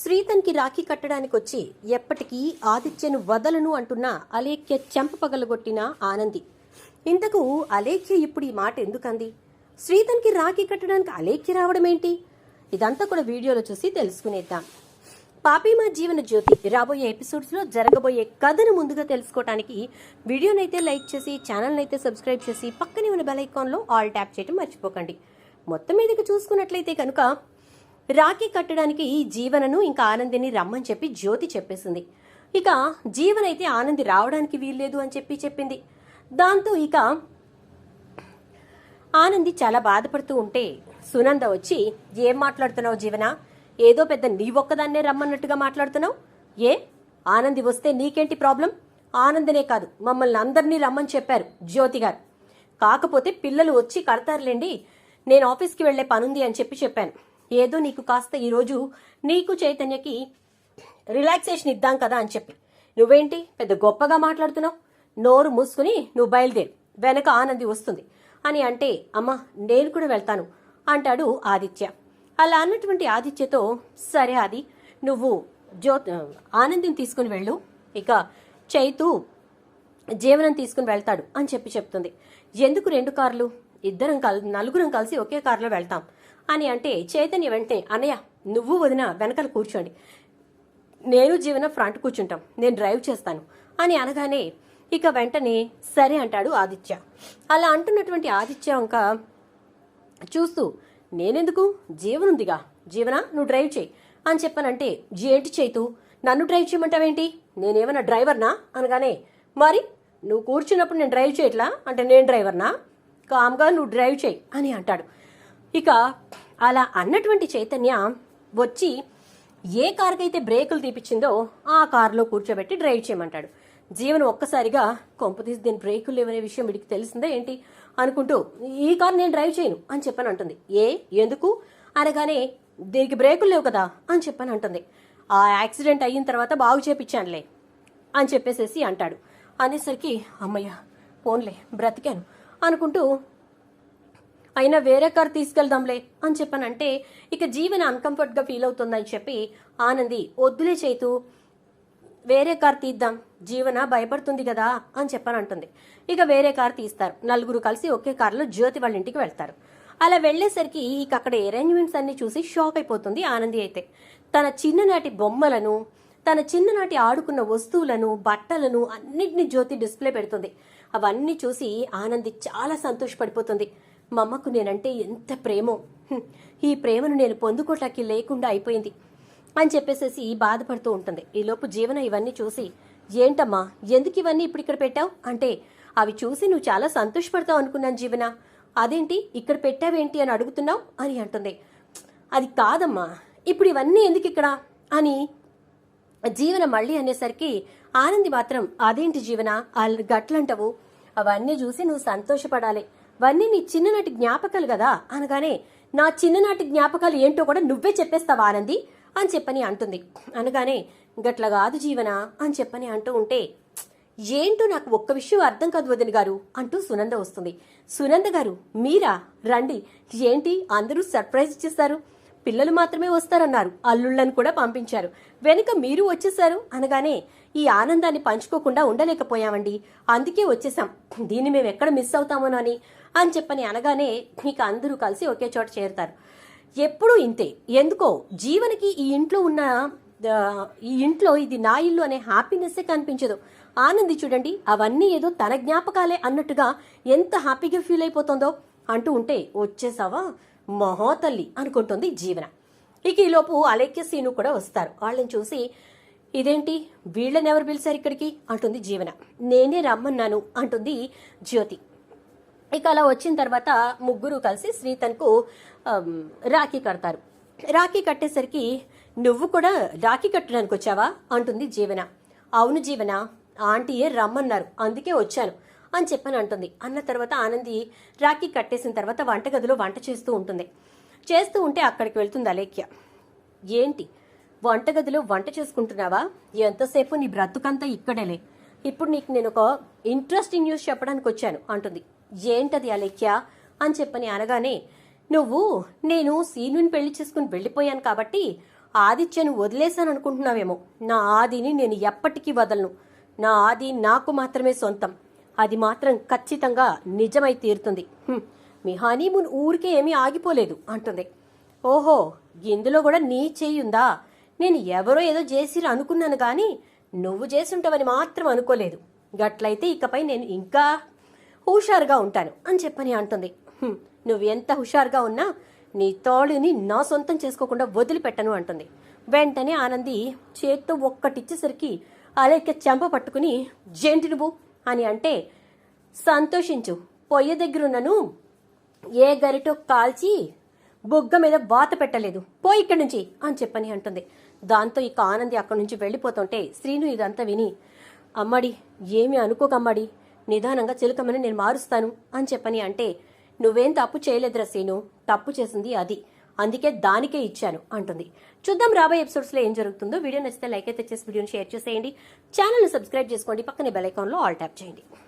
శ్రీతన్కి రాఖీ కట్టడానికి వచ్చి ఎప్పటికీ ఆదిత్యను వదలను అంటున్న అలేఖ్య చెంప పగలగొట్టిన ఆనంది. ఇంతకు అలేఖ్య ఇప్పుడు ఈ మాట ఎందుకంది? శ్రీతన్కి రాఖీ కట్టడానికి అలేఖ్య రావడం ఏంటి? ఇదంతా కూడా వీడియోలో చూసి తెలుసుకునేద్దాం. పాపిమా జీవన జ్యోతి రాబోయే ఎపిసోడ్స్ లో జరగబోయే కథను ముందుగా తెలుసుకోవడానికి వీడియోనైతే లైక్ చేసి ఛానల్ అయితే సబ్స్క్రైబ్ చేసి పక్కనే ఉన్న బెల్ ఐకాన్ లో ఆల్ ట్యాప్ చేయడం మర్చిపోకండి. మొత్తం మీదకి చూసుకున్నట్లయితే కనుక రాఖీ కట్టడానికి జీవనను ఇంకా ఆనందిని రమ్మని చెప్పి జ్యోతి చెప్పేసింది. ఇక జీవన్ అయితే ఆనంది రావడానికి వీల్లేదు అని చెప్పి చెప్పింది. దాంతో ఇక ఆనంది చాలా బాధపడుతూ ఉంటే సునంద వచ్చి, ఏం మాట్లాడుతున్నావు జీవన? ఏదో పెద్ద నీ ఒక్కదాన్నే రమ్మన్నట్టుగా మాట్లాడుతున్నావు. ఏ ఆనంది వస్తే నీకేంటి ప్రాబ్లం? ఆనందనే కాదు మమ్మల్ని అందరినీ రమ్మని చెప్పారు జ్యోతి గారు. కాకపోతే పిల్లలు వచ్చి కడతారులేండి, నేను ఆఫీస్కి వెళ్లే పనుంది అని చెప్పి చెప్పాను. ఏదో నీకు కాస్త ఈరోజు నీకు చైతన్యకి రిలాక్సేషన్ ఇద్దాం కదా అని చెప్పి నువ్వేంటి పెద్ద గొప్పగా మాట్లాడుతున్నావు? నోరు మూసుకుని నువ్వు బయలుదేరు, వెనక ఆనంది వస్తుంది అని అంటే, అమ్మా నేను కూడా వెళ్తాను అంటాడు ఆదిత్య. అలా అన్నటువంటి ఆదిత్యతో, సరే ఆది నువ్వు ఆనందిని తీసుకుని వెళ్ళు, ఇక చైతు జీవనం తీసుకుని వెళ్తాడు అని చెప్పి చెప్తుంది. ఎందుకు 2 కార్లు? నలుగురం కలిసి ఒకే కారులో వెళ్తాం అని అంటే చైతన్య వెంటనే, అన్నయ్య నువ్వు వదిన వెనకాల కూర్చోండి, నేను జీవన ఫ్రంట్ కూర్చుంటాం, నేను డ్రైవ్ చేస్తాను అని అనగానే ఇక వెంటనే సరే అంటాడు ఆదిత్య. అలా అంటున్నటువంటి ఆదిత్య ఇంకా చూస్తూ, నేనెందుకు, జీవనుందిగా, జీవన నువ్వు డ్రైవ్ చేయి అని చెప్పానంటే, ఏంటి చైతు నన్ను డ్రైవ్ చేయమంటావేంటి? నేనేమన్నా డ్రైవర్నా అనగానే, మరి నువ్వు కూర్చున్నప్పుడు నేను డ్రైవ్ చేయట్లా అంటే నేను డ్రైవర్నా? కామ్గా నువ్వు డ్రైవ్ చేయి అని అంటాడు. ఇక అలా అన్నటువంటి చైతన్య వచ్చి ఏ కారుకైతే బ్రేకులు తీపిచ్చిందో ఆ కారులో కూర్చోబెట్టి డ్రైవ్ చేయమంటాడు. జీవన్ ఒక్కసారిగా, కొంపతీసి దీని బ్రేకులు లేవనే విషయం వీడికి తెలిసిందా ఏంటి అనుకుంటూ, ఈ కారు నేను డ్రైవ్ చేయను అని చెప్పని అంటుంది. ఎందుకు అనగానే, దీనికి బ్రేకులు లేవు కదా అని చెప్పని అంటుంది. ఆ యాక్సిడెంట్ అయిన తర్వాత బాగు చేపించానులే అని చెప్పేసేసి అంటాడు. అనేసరికి అమ్మయ్య పోన్లే బ్రతికాను అనుకుంటూ, అయినా వేరే కార్ తీసుకెళ్దాంలే అని చెప్పానంటే ఇక జీవన అన్కంఫర్ట్గా ఫీల్ అవుతుందని చెప్పి ఆనంది, వద్దులే చైతు వేరే కార్ తీద్దాం, జీవన భయపడుతుంది కదా అని చెప్పానంటుంది. ఇక వేరే కార్ తీస్తారు. నలుగురు కలిసి ఒకే కారులో జ్యోతి వాళ్ళ ఇంటికి వెళ్తారు. అలా వెళ్లేసరికి ఇక అక్కడ అరేంజ్మెంట్స్ అన్ని చూసి షాక్ అయిపోతుంది ఆనంది. అయితే తన చిన్ననాటి బొమ్మలను, తన చిన్ననాటి ఆడుకున్న వస్తువులను, బట్టలను అన్నిటిని జ్యోతి డిస్ప్లే పెడుతుంది. అవన్నీ చూసి ఆనంది చాలా సంతోషపడిపోతుంది. మా అమ్మకు నేనంటే ఎంత ప్రేమో, ఈ ప్రేమను నేను పొందుకోవటానికి లేకుండా అయిపోయింది అని చెప్పేసేసి బాధపడుతూ ఉంటుంది. ఈలోపు జీవన ఇవన్నీ చూసి, ఏంటమ్మా ఎందుకు ఇవన్నీ ఇప్పుడు ఇక్కడ పెట్టావు అంటే, అవి చూసి నువ్వు చాలా సంతోషపడతావు అనుకున్నాను జీవన, అదేంటి ఇక్కడ పెట్టావేంటి అని అడుగుతున్నావు అని అంటుంది. అది కాదమ్మా, ఇప్పుడు ఇవన్నీ ఎందుకు ఇక్కడ అని జీవన మళ్ళీ అనేసరికి ఆనంది మాత్రం, అదేంటి జీవన గట్లంటావు, అవన్నీ చూసి నువ్వు సంతోషపడాలి, అవన్నీ నీ చిన్ననాటి జ్ఞాపకాలు కదా అనగానే, నా చిన్ననాటి జ్ఞాపకాలు ఏంటో కూడా నువ్వే చెప్పేస్తావా ఆనంది అని చెప్పని అంటుంది. అనగానే, గట్ల కాదు జీవన అని చెప్పని అంటూ ఉంటే, ఏంటో నాకు ఒక్క విషయం అర్థం కాదు వదిన గారు అంటూ సునంద వస్తుంది. సునంద గారు మీరా, రండి, ఏంటి అందరూ సర్ప్రైజ్ ఇచ్చేస్తారు, పిల్లలు మాత్రమే వస్తారన్నారు, అల్లుళ్ళని కూడా పంపించారు, వెనుక మీరు వచ్చేసారు అనగానే, ఈ ఆనందాన్ని పంచుకోకుండా ఉండలేకపోయామండి, అందుకే వచ్చేసాం, దీన్ని మేము ఎక్కడ మిస్ అవుతామోనని అని చెప్పని అనగానే ఇక అందరూ కలిసి ఒకే చోట చేరుతారు. ఎప్పుడూ ఇంతే, ఎందుకో జీవనకి ఈ ఇంట్లో ఇది నా ఇల్లు అనే హ్యాపీనెస్సే కనిపించదు. ఆనంది చూడండి, అవన్నీ ఏదో తన జ్ఞాపకాలే అన్నట్టుగా ఎంత హ్యాపీగా ఫీల్ అయిపోతుందో అంటూ ఉంటే, వచ్చేసావా మహో తల్లి అనుకుంటుంది జీవన. ఇక ఈలోపు అలేఖ్య సీను కూడా వస్తారు. వాళ్ళని చూసి, ఇదేంటి వీళ్ళని ఎవరు పిలిచారు ఇక్కడికి అంటుంది జీవన. నేనే రమ్మన్నాను అంటుంది జ్యోతి. ఇక అలా వచ్చిన తర్వాత ముగ్గురు కలిసి శ్రీతన్కు రాఖీ కడతారు. రాఖీ కట్టేసరికి, నువ్వు కూడా రాఖీ కట్టడానికి వచ్చావా అంటుంది జీవన. అవును జీవన, ఆంటీయే రమ్మన్నారు అందుకే వచ్చాను అని చెప్పని అంటుంది. అన్న తర్వాత ఆనంది రాఖీ కట్టేసిన తర్వాత వంటగదిలో వంట చేస్తూ ఉంటుంది. చేస్తూ ఉంటే అక్కడికి వెళ్తుంది అలేఖ్య. ఏంటి వంటగదిలో వంట చేసుకుంటున్నావా? ఎంతసేపు నీ బ్రతుకంతా ఇక్కడేలే, ఇప్పుడు నీకు నేను ఒక ఇంట్రెస్టింగ్ న్యూస్ చెప్పడానికి వచ్చాను అంటుంది. ఏంటది అలేఖ్య అని చెప్పని అనగానే, నేను సీనుని పెళ్లి చేసుకుని వెళ్ళిపోయాను కాబట్టి ఆదిత్యను వదిలేశాను అనుకుంటున్నావేమో. నా ఆదిని నేను ఎప్పటికీ వదలను. నా ఆది నాకు మాత్రమే సొంతం. అది మాత్రం ఖచ్చితంగా నిజమై తీరుతుంది. మీ హనీమూన్ ఊరికే ఏమీ ఆగిపోలేదు అంటుంది. ఓహో, ఇందులో కూడా నీ చెయ్యుందా? నేను ఎవరో ఏదో చేసిరా అనుకున్నాను గాని నువ్వు చేసుంటావని మాత్రం అనుకోలేదు. గట్లయితే ఇకపై నేను ఇంకా హుషారుగా ఉంటాను అని చెప్పని అంటుంది. నువ్వు ఎంత హుషారుగా ఉన్నా నీ తోడుని నా సొంతం చేసుకోకుండా వదిలిపెట్టను అంటుంది. వెంటనే ఆనంది చేత్తో ఒక్కటిచ్చేసరికి అలేఖ్య చెంప పట్టుకుని జేంటి నువ్వు అని అంటే, సంతోషించు, పొయ్యి దగ్గరున్నను ఏ గరిటో కాల్చి బొగ్గ మీద వాత పెట్టలేదు, పోయి ఇక్కడి నుంచి అని చెప్పని అంటుంది. దాంతో ఇక ఆనంది అక్కడి నుంచి వెళ్ళిపోతుంటే శ్రీను ఇదంతా విని, అమ్మడి ఏమీ అనుకోకమ్మడి, నిదానంగా చిలుకమ్మని నేను మారుస్తాను అని చెప్పని అంటే, నువ్వేం తప్పు చేయలేదురా శ్రీను, తప్పు చేసింది అది, అందుకే దానికే ఇచ్చాను అంటుంది. చూద్దాం రాబోయే ఎపిసోడ్స్ లో ఏం జరుగుతుందో. వీడియో నచ్చితే లైక్ అయితే చేసి వీడియోని షేర్ చేసేయండి. ఛానల్ ని సబ్స్క్రైబ్ చేసుకోండి. పక్కనే బెల్ ఐకాన్ లో ఆల్ ట్యాప్ చేయండి.